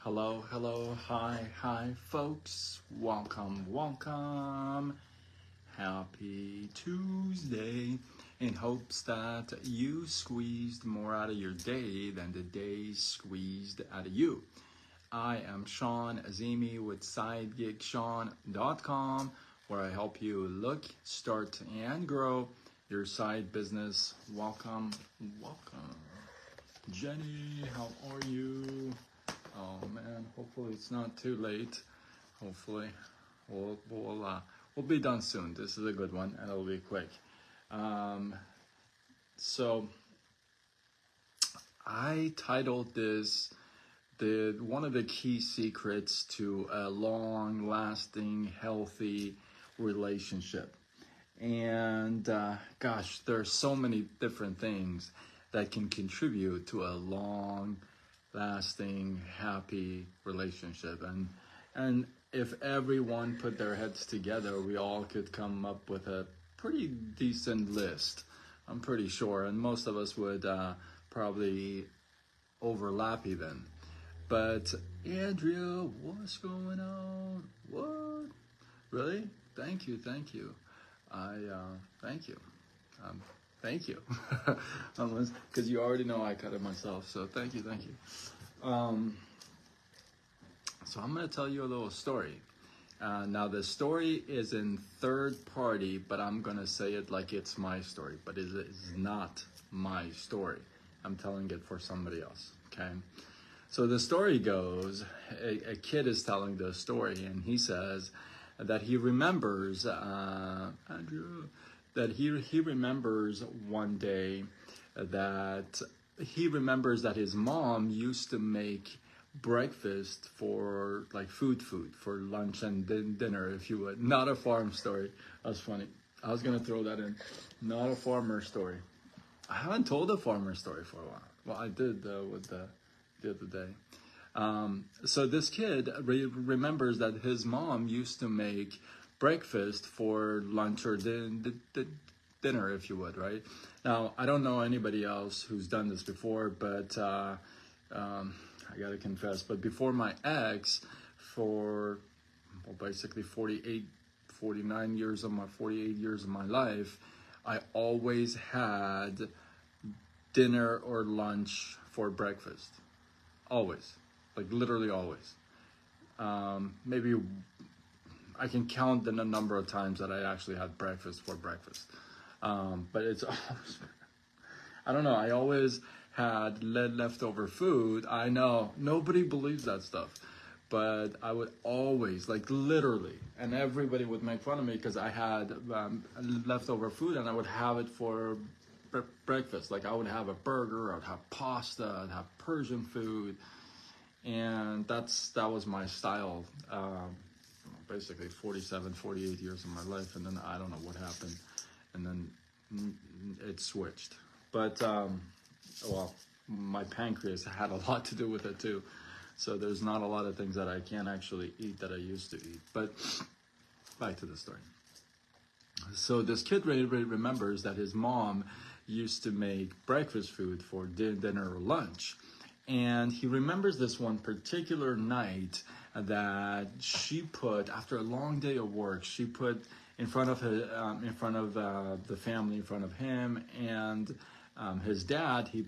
Hello, hello, hi, folks. Welcome. Happy Tuesday. In hopes that you squeezed more out of your day than the day squeezed out of you. I am Sean Azimi with SideGigSean.com, where I help you look, start, and grow your side business. Welcome. Jenny, how are you? Oh man, hopefully it's not too late. Hopefully we'll be done soon. This is a good one and it'll be quick. So I titled this one of the key secrets to a long-lasting, healthy relationship. And gosh, there are so many different things that can contribute to a long-lasting, happy relationship. And if everyone put their heads together, we all could come up with a pretty decent list, I'm pretty sure. And most of us would probably overlap even. But Andrea, what's going on? What? Really? Thank you. Thank you. Thank you. Because you already know I cut it myself. So thank you. So I'm going to tell you a little story. Now the story is in third party, but I'm going to say it like it's my story, but it is not my story. I'm telling it for somebody else. Okay. So the story goes, a kid is telling the story, and he says that he remembers, Andrew, that he remembers one day that he remembers that his mom used to make breakfast for like food for lunch and dinner, if you would. Not a farm story. That's funny. I was gonna throw that in. Not a farmer story. I haven't told a farmer story for a while. Well, I did with the other day. So this kid remembers that his mom used to make breakfast for lunch or dinner, if you would, right? Now, I don't know anybody else who's done this before, but I gotta confess, but before my ex, for basically 48 years of my life, I always had dinner or lunch for breakfast. Always. Like literally always. Maybe I can count the number of times that I actually had breakfast for breakfast. But it's always, I don't know, I always had leftover food. I know, nobody believes that stuff. But I would always, like literally, and everybody would make fun of me because I had leftover food and I would have it for breakfast. Like I would have a burger, I would have pasta, I'd have Persian food. And that was my style, basically 48 years of my life. And then I don't know what happened. And then it switched. But, well, my pancreas had a lot to do with it too. So there's not a lot of things that I can't actually eat that I used to eat. But back to the story. So this kid remembers that his mom used to make breakfast food for dinner or lunch. And he remembers this one particular night that she put, after a long day of work, she put in front of the family, in front of him and his dad. She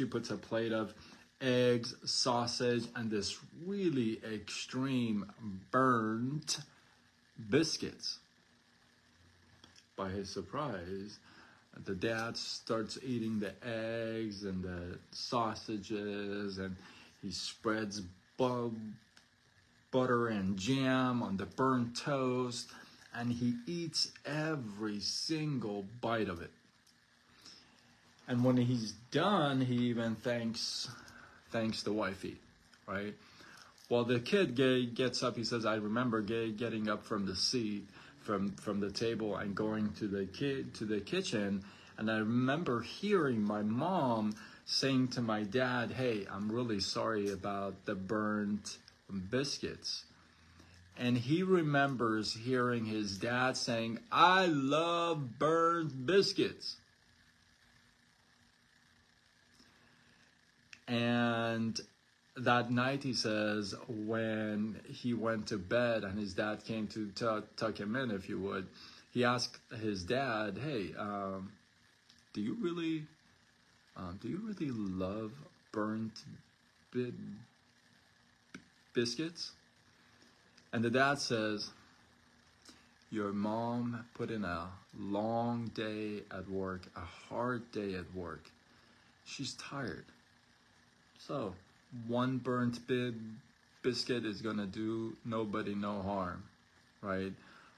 puts a plate of eggs, sausage, and this really extreme burnt biscuits. By his surprise, the dad starts eating the eggs and the sausages, and he spreads butter and jam on the burnt toast, and he eats every single bite of it. And when he's done, he even thanks the wifey, right? Well, the kid gets up. He says, "I remember getting up from the seat, from the table, and going to the kitchen, and I remember hearing my mom saying to my dad, 'Hey, I'm really sorry about the burnt biscuits.'" And he remembers hearing his dad saying, "I love burnt biscuits." And that night, he says, when he went to bed and his dad came to tuck him in, if you would, he asked his dad, "Hey, do you really, love burnt bi- biscuits?" And the dad says, "Your mom put in a long day at work, a hard day at work. She's tired. So one burnt biscuit is gonna do nobody no harm, right?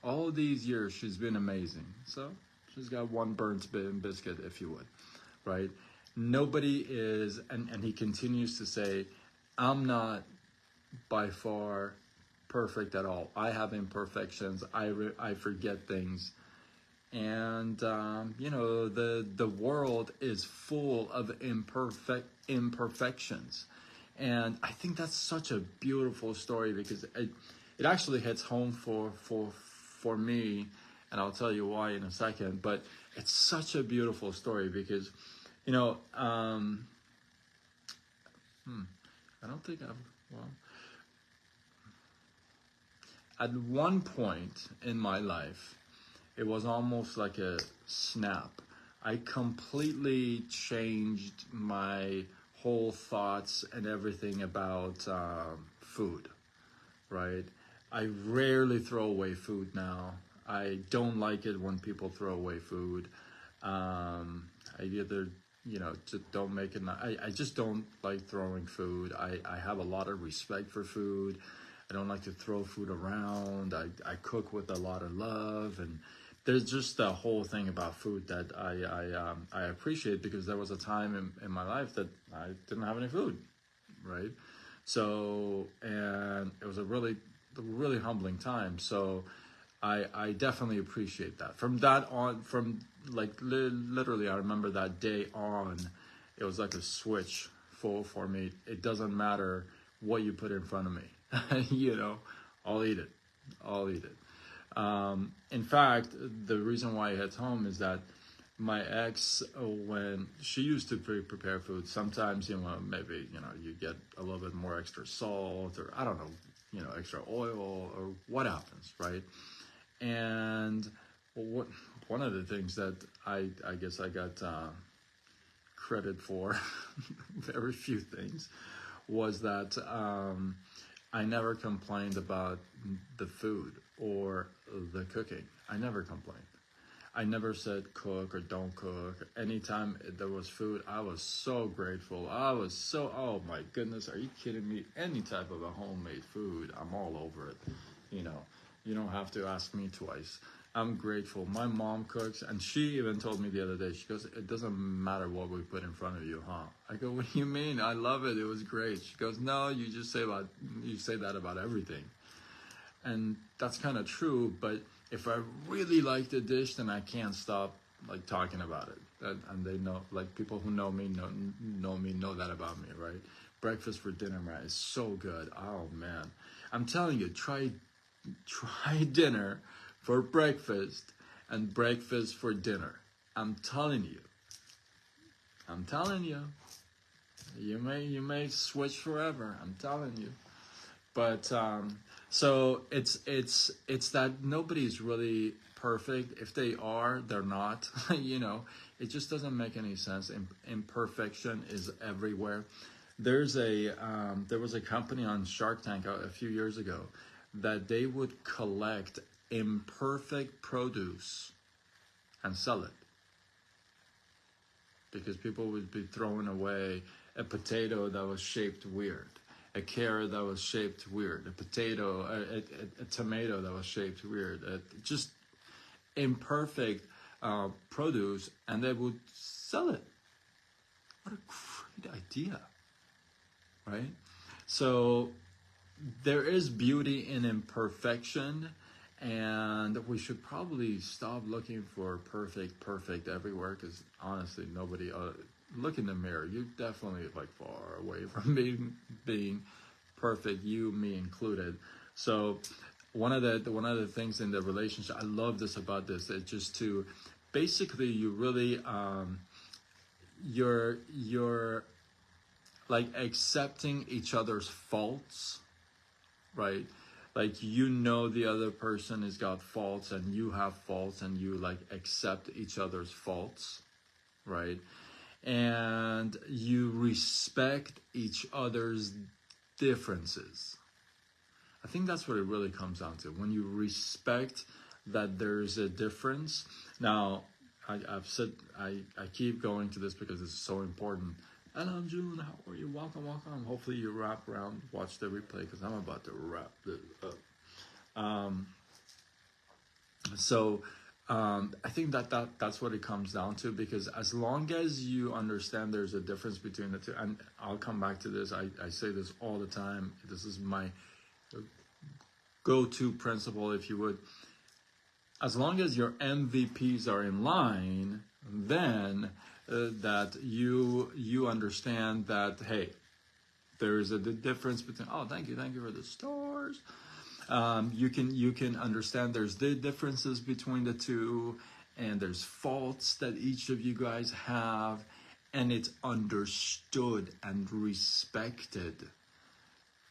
All these years she's been amazing. So she's got one burnt biscuit, if you would, right? Nobody is," and he continues to say, "I'm not by far perfect at all. I have imperfections. I forget things." And the world is full of imperfections, and I think that's such a beautiful story, because it actually hits home for me, and I'll tell you why in a second. But it's such a beautiful story because, I don't think I've well. At one point in my life, it was almost like a snap. I completely changed my whole thoughts and everything about food, right? I rarely throw away food now. I don't like it when people throw away food. I either, just don't make it. I just don't like throwing food. I have a lot of respect for food. I don't like to throw food around. I cook with a lot of love, and there's just a whole thing about food that I appreciate, because there was a time in my life that I didn't have any food, right? So, and it was a really humbling time. So I definitely appreciate that. From that on, from like literally, I remember that day on, it was like a switch for me. It doesn't matter what you put in front of me. I'll eat it. I'll eat it. In fact, the reason why it hits home is that my ex, when she used to prepare food, sometimes, maybe, you get a little bit more extra salt, or I don't know, extra oil, or what happens, right? And one of the things that I guess I got credit for, very few things, was that I never complained about the food or the cooking. I never complained. I never said cook or don't cook. Anytime there was food, I was so grateful. Oh my goodness, are you kidding me? Any type of a homemade food, I'm all over it. You don't have to ask me twice. I'm grateful. My mom cooks, and she even told me the other day, she goes, "It doesn't matter what we put in front of you, huh?" I go, "What do you mean? I love it. It was great." She goes, "No, you say that about everything." And that's kind of true, but if I really like the dish, then I can't stop like talking about it. And they know, like people who know me know that about me, right? Breakfast for dinner, man, is so good. Oh man, I'm telling you, try dinner for breakfast and breakfast for dinner. I'm telling you. You may switch forever. I'm telling you. But so it's that nobody's really perfect. If they are, they're not. It just doesn't make any sense. Imperfection is everywhere. There was a company on Shark Tank a few years ago that they would collect imperfect produce and sell it, because people would be throwing away a potato that was shaped weird, a carrot that was shaped weird, a tomato that was shaped weird, just imperfect produce, and they would sell it. What a great idea, right? So there is beauty in imperfection, and we should probably stop looking for perfect everywhere, because honestly, nobody look in the mirror. You're definitely like far away from being perfect, you, me included. So one of the things in the relationship, I love this about this, it's just to basically, you really your like accepting each other's faults, right? Like, you know, the other person has got faults and you have faults, and you like accept each other's faults, right? And you respect each other's differences. I think that's what it really comes down to. When you respect that there's a difference. Now, I've said, I keep going to this because it's so important. Hello, June. How are you? Welcome, welcome. Hopefully you wrap around, watch the replay, because I'm about to wrap this up. I think that's what it comes down to, because as long as you understand there's a difference between the two, and I'll come back to this. I say this all the time. This is my go-to principle, if you would. As long as your MVPs are in line, then that you understand that, hey, there is a difference between, oh, thank you for the stars. You can understand there's the differences between the two, and there's faults that each of you guys have, and it's understood and respected.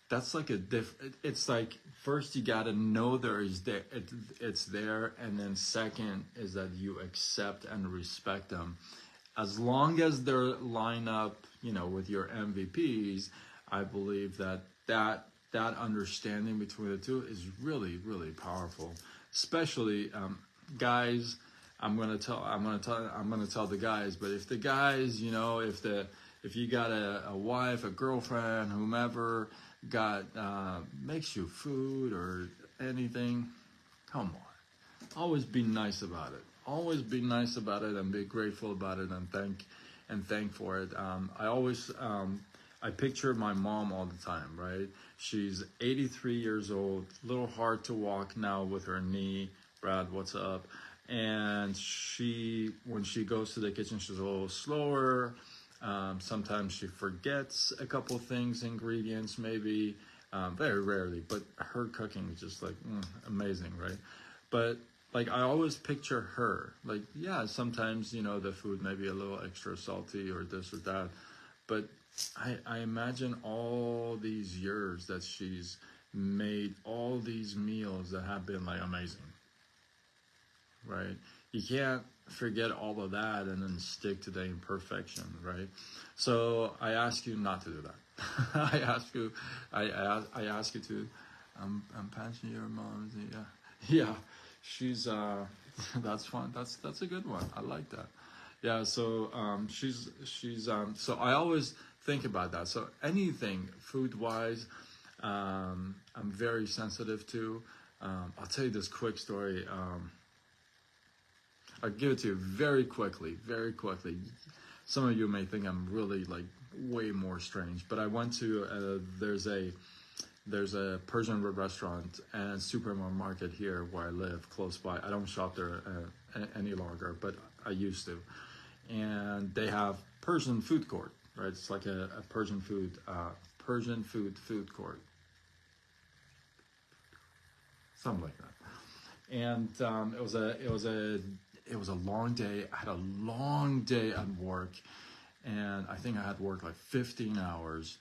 That's like it's like, first you gotta know it's there, and then second is that you accept and respect them. As long as they're line up, with your MVPs, I believe that understanding between the two is really, really powerful. Especially guys. I'm gonna tell the guys. But if the guys, if you got a wife, a girlfriend, whomever makes you food or anything, come on, always be nice about it. Always be nice about it, and be grateful about it, and thank for it. I picture my mom all the time, right? She's 83 years old, a little hard to walk now with her knee. Brad, what's up? And when she goes to the kitchen, she's a little slower. Sometimes she forgets a couple things, ingredients maybe, very rarely, but her cooking is just like amazing, right? But like, I always picture her, like, yeah, sometimes, the food may be a little extra salty or this or that, but I imagine all these years that she's made all these meals that have been like amazing, right? You can't forget all of that and then stick to the imperfection, right? So I ask you not to do that. I ask you to, I'm patching your mom. Yeah, she's that's fun. That's a good one. I like that. Yeah. So she's so I always think about that. So anything food wise, I'm very sensitive to. I'll tell you this quick story. I'll give it to you very quickly. Some of you may think I'm really like way more strange, but I went to there's a Persian restaurant and supermarket here where I live, close by. I don't shop there any longer, but I used to. And they have Persian food court, right? It's like a Persian food court, something like that. And it was a long day. I had a long day at work, and I think I had worked like 15 hours,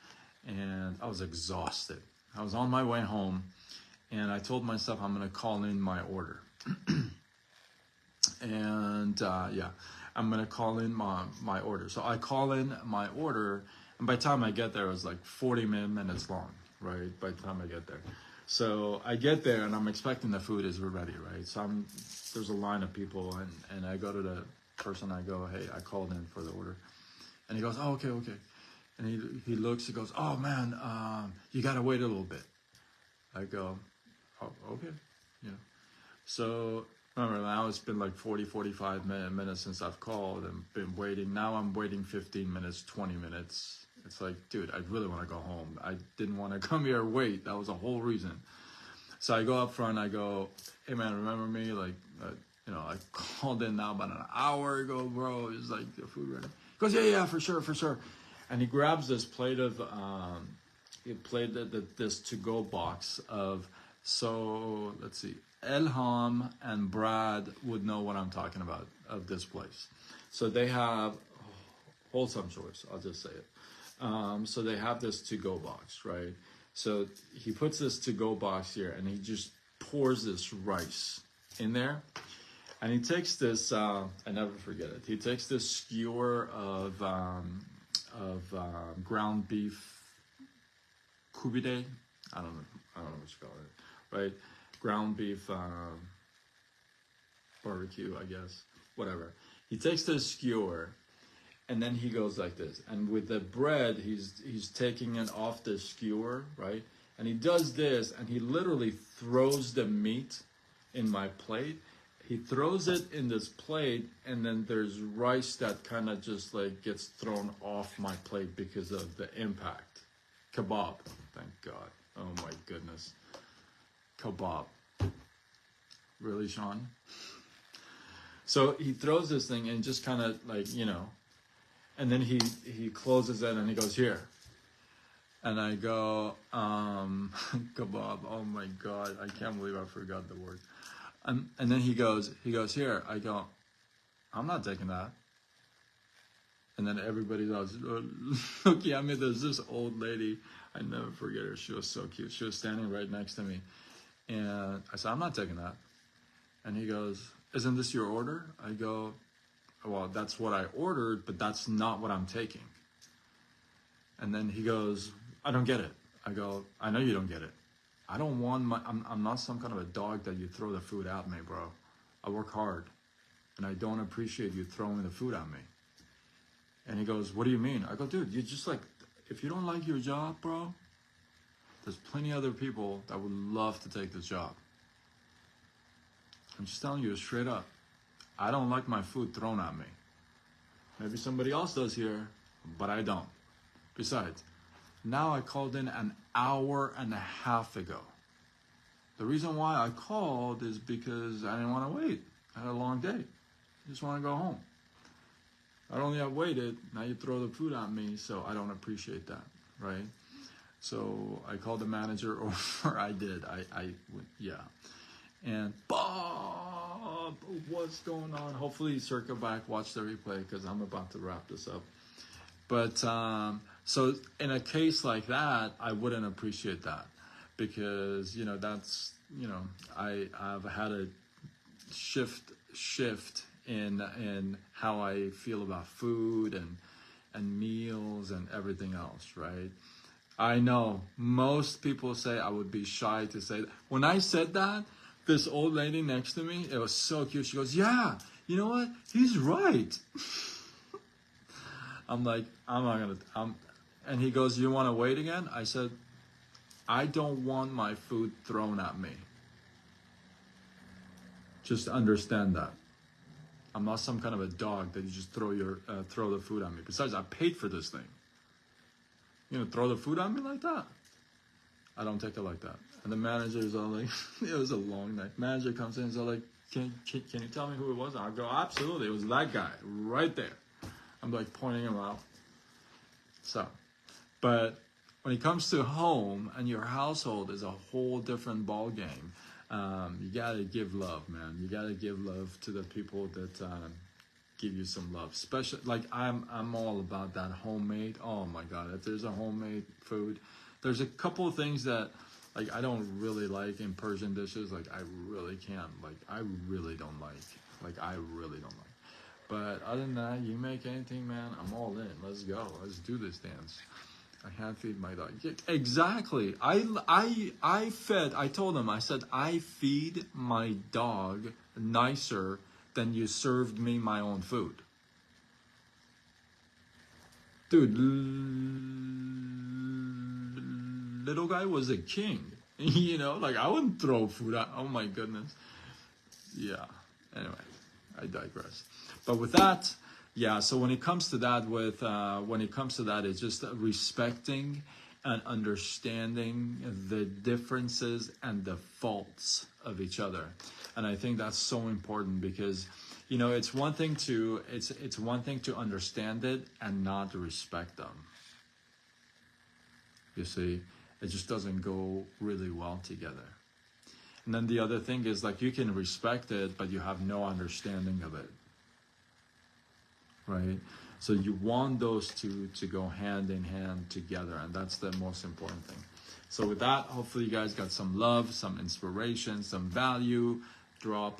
and I was exhausted. I was on my way home, and I told myself I'm going to call in my order. And I'm going to call in my order. So I call in my order, and by the time I get there, it was like 40 minutes long, right? By the time I get there. So I get there, and I'm expecting the food is ready, right? So there's a line of people, and I go to the person, I go, hey, I called in for the order. And he goes, oh, okay. And he looks, he goes, oh man, you gotta wait a little bit. I go, oh, okay. So remember, now it's been like 45 minutes since I've called and been waiting. Now I'm waiting 15 minutes, 20 minutes. It's like, dude, I really want to go home. I didn't want to come here and wait. That was the whole reason. So I go up front, I go, hey man, remember me? Like, I called in now about an hour ago, bro. Is like the food ready? He goes, yeah, for sure. And he grabs this plate of, this to-go box of, so let's see, Elham and Brad would know what I'm talking about of this place. So they have wholesome choice. I'll just say it. So they have this to-go box, right? So he puts this to-go box here, and he just pours this rice in there. And he takes this, I never forget it. He takes this skewer of ground beef kubide. I don't know what you call it, right? Ground beef barbecue, I guess, whatever. He takes this skewer, and then he goes like this. And with the bread, he's taking it off the skewer, right? And he does this, and he literally throws the meat in my plate. He throws it in this plate, and then there's rice that kind of just like gets thrown off my plate because of the impact. Kebab, thank God. Oh my goodness. Kebab. Really, Sean? So he throws this thing and just kind of like, you know, and then he closes it and he goes, here. And I go, kebab, oh my God, I can't believe I forgot the word. And then he goes, here. I go, I'm not taking that. And then everybody else, looking at me, there's this old lady, I never forget her, she was so cute. She was standing right next to me. And I said, I'm not taking that. And he goes, isn't this your order? I go, well, that's what I ordered, but that's not what I'm taking. And then he goes, I don't get it. I go, I know you don't get it. I don't want I'm not some kind of a dog that you throw the food at me, bro. I work hard, and I don't appreciate you throwing the food at me. And he goes, what do you mean? I go, dude, you just like, if you don't like your job, bro, there's plenty of other people that would love to take this job. I'm just telling you straight up. I don't like my food thrown at me. Maybe somebody else does here, but I don't. Besides, now I called in an hour and a half ago. The reason why I called is because I didn't want to wait. I had a long day. I just want to go home. Not only I waited, now you throw the food at me, so I don't appreciate that, right? So I called the manager, or I did. Yeah. And Bob, what's going on? Hopefully you circle back, watch the replay, because I'm about to wrap this up. But so in a case like that, I wouldn't appreciate that, because you know that's, you know, I've had a shift in how I feel about food and meals and everything else, right? I know most people say I would be shy to say that. When I said that, this old lady next to me, it was so cute. She goes, yeah, you know what? He's right. I'm like, I'm not gonna, and he goes, you want to wait again? I said, I don't want my food thrown at me. Just understand that. I'm not some kind of a dog that you just throw the food at me. Besides, I paid for this thing. You know, throw the food at me like that? I don't take it like that. And the manager is all like, it was a long night. Manager comes in and is all like, can you tell me who it was? I go, absolutely, it was that guy right there. I'm like pointing him out. So, but when it comes to home and your household is a whole different ball game. You gotta give love, man. You gotta give love to the people that give you some love. Especially, like I'm all about that homemade. Oh my God, if there's a homemade food, there's a couple of things that like I don't really like in Persian dishes. Like I really can't. Like I really don't like. Like I really don't like. But other than that, you make anything, man, I'm all in. Let's go. Let's do this dance. I can't feed my dog. Yeah, exactly. I told him, I said, I feed my dog nicer than you served me my own food. Dude, little guy was a king. You know, like I wouldn't throw food out. Oh my goodness. Yeah. Anyway, I digress. But with that, yeah, so when it comes to that, it's just respecting and understanding the differences and the faults of each other. And I think that's so important because, you know, it's one thing to understand it and not respect them. You see, it just doesn't go really well together. And then the other thing is, like, you can respect it, but you have no understanding of it. Right? So you want those two to go hand in hand together, and that's the most important thing. So with that, hopefully you guys got some love, some inspiration, some value. Drop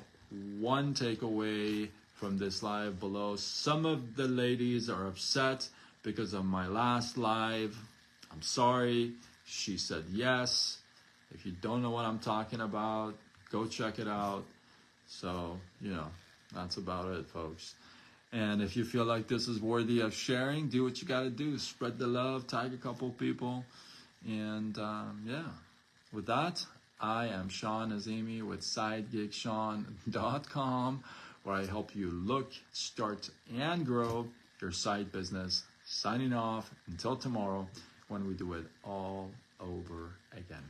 one takeaway from this live below. Some of the ladies are upset because of my last live. I'm sorry. She said yes. If you don't know what I'm talking about, go check it out. So, that's about it, folks. And if you feel like this is worthy of sharing, do what you got to do. Spread the love, tag a couple people. And with that, I am Sean Azimi with SideGigSean.com, where I help you look, start, and grow your side business. Signing off until tomorrow when we do it all over again.